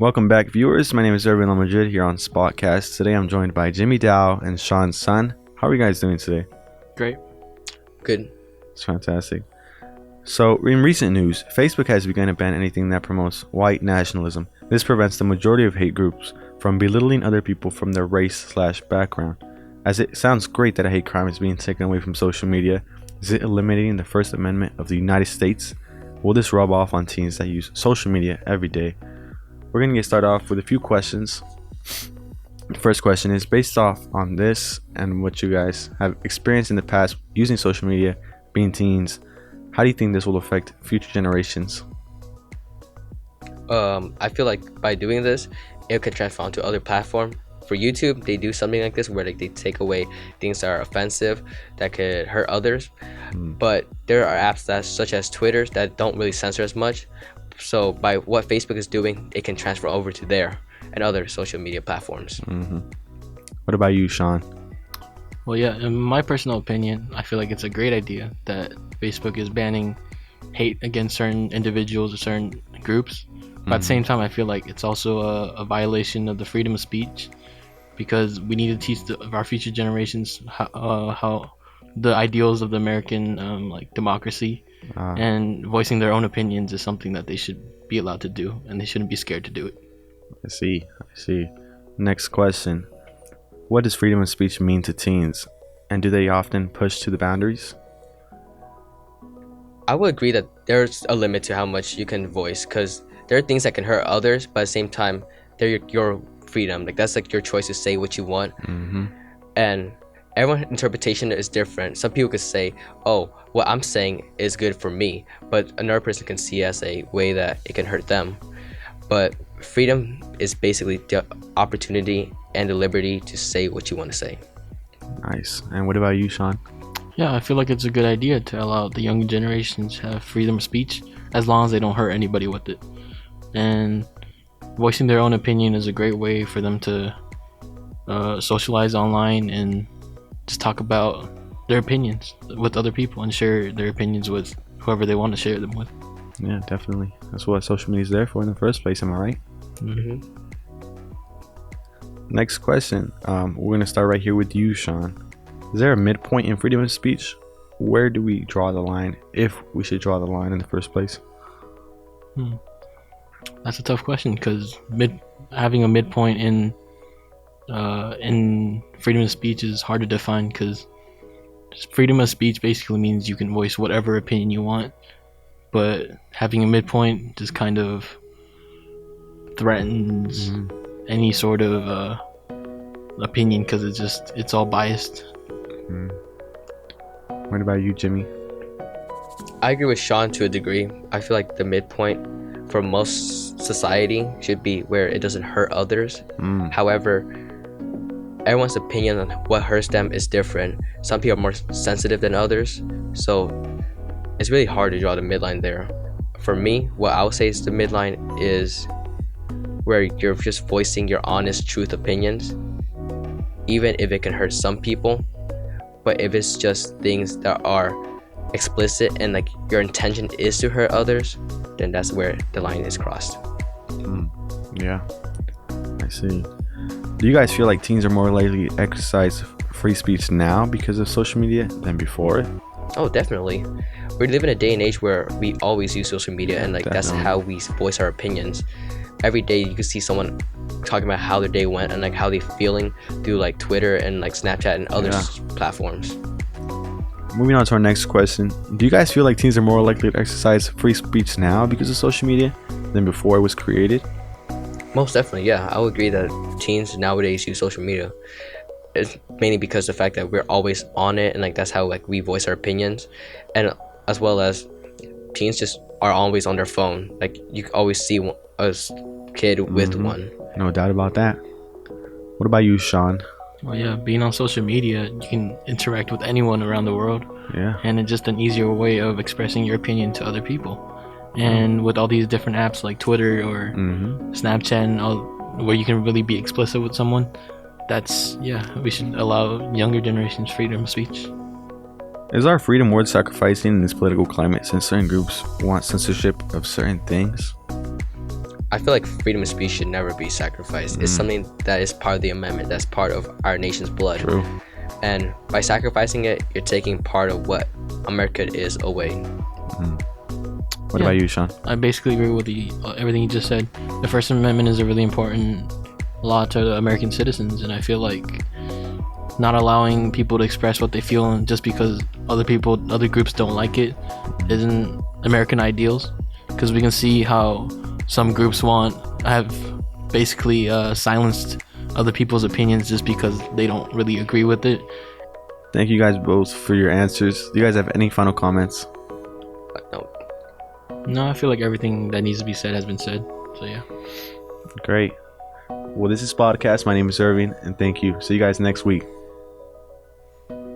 Welcome back, viewers. My name is Irving Lamadrid here on SPOTcast. Today I'm joined by Jimmy Dow and Sean Sun. How are you guys doing today? Great. Good. It's fantastic. So, in recent news, Facebook has begun to ban anything that promotes white nationalism. This prevents the majority of hate groups from belittling other people from their race/background. As it sounds great that a hate crime is being taken away from social media, is it eliminating the First Amendment of the United States? Will this rub off on teens that use social media every day? We're going to get started off with a few questions. The first question is, based off on this and what you guys have experienced in the past using social media, being teens, how do you think this will affect future generations? I feel like by doing this, it could transfer onto other platforms. For YouTube, they do something like this where they take away things that are offensive, that could hurt others. But there are apps that, such as Twitter, that don't really censor as much. So by what Facebook is doing, it can transfer over to there and other social media platforms. What about you, Sean? Well, yeah, in my personal opinion, I feel like it's a great idea that Facebook is banning hate against certain individuals or certain groups. But at the same time, I feel like it's also a violation of the freedom of speech, because we need to teach our future generations how the ideals of the American democracy and voicing their own opinions is something that they should be allowed to do, and they shouldn't be scared to do it. I see. Next question. What does freedom of speech mean to teens? And do they often push to the boundaries? I would agree that there's a limit to how much you can voice, because there are things that can hurt others, but at the same time, they're your freedom. Like, that's like your choice to say what you want. And everyone's interpretation is different. Some people could say, oh, what I'm saying is good for me, but another person can see it as a way that it can hurt them. But freedom is basically the opportunity and the liberty to say what you want to say. Nice. And what about you, Sean? Yeah, I feel like it's a good idea to allow the younger generations to have freedom of speech as long as they don't hurt anybody with it. And voicing their own opinion is a great way for them to socialize online and just talk about their opinions with other people and share their opinions with whoever they want to share them with. Yeah, definitely. That's what social media is there for in the first place, am I right? Next question. We're going to start right here with you, Sean. Is there a midpoint in freedom of speech? Where do we draw the line, if we should draw the line in the first place? That's a tough question, because having a midpoint in freedom of speech is hard to define, because freedom of speech basically means you can voice whatever opinion you want, but having a midpoint just kind of threatens any sort of opinion, because it's all biased. What about you, Jimmy? I agree with Sean to a degree. I feel like the midpoint for most society should be where it doesn't hurt others. However, everyone's opinion on what hurts them is different. Some people are more sensitive than others, so it's really hard to draw the midline there. For me, what I would say is the midline is where you're just voicing your honest truth opinions, even if it can hurt some people. But if it's just things that are explicit and like your intention is to hurt others, then that's where the line is crossed. Yeah, I see. Do you guys feel like teens are more likely to exercise free speech now because of social media than before? Oh, definitely. We live in a day and age where we always use social media, and like that's how we voice our opinions. Every day you can see someone talking about how their day went and like how they're feeling through like Twitter and like Snapchat and other platforms. Moving on to our next question. Do you guys feel like teens are more likely to exercise free speech now because of social media than before it was created? Most definitely, yeah. I would agree that teens nowadays use social media. It's mainly because of the fact that we're always on it, and like that's how like we voice our opinions, and as well as teens just are always on their phone. Like you always see a kid with one. No doubt about that. What about you, Sean? Well, yeah, being on social media, you can interact with anyone around the world. Yeah. And it's just an easier way of expressing your opinion to other people. And with all these different apps like Twitter or Snapchat and all, where you can really be explicit with someone, we should allow younger generations freedom of speech. Is our freedom worth sacrificing in this political climate, since certain groups want censorship of certain things? I feel like freedom of speech should never be sacrificed. It's something that is part of the amendment. That's part of our nation's blood. True. And by sacrificing it, you're taking part of what America is away. What about you, Sean? I basically agree with everything you just said. The First Amendment is a really important law to the American citizens, and I feel like not allowing people to express what they feel and just because other groups don't like it isn't American ideals. Because we can see how some groups have basically silenced other people's opinions just because they don't really agree with it. Thank you guys both for your answers. Do you guys have any final comments? No, I feel like everything that needs to be said has been said. So yeah. Great. Well, this is SPOTcast. My name is Irving, and thank you. See you guys next week.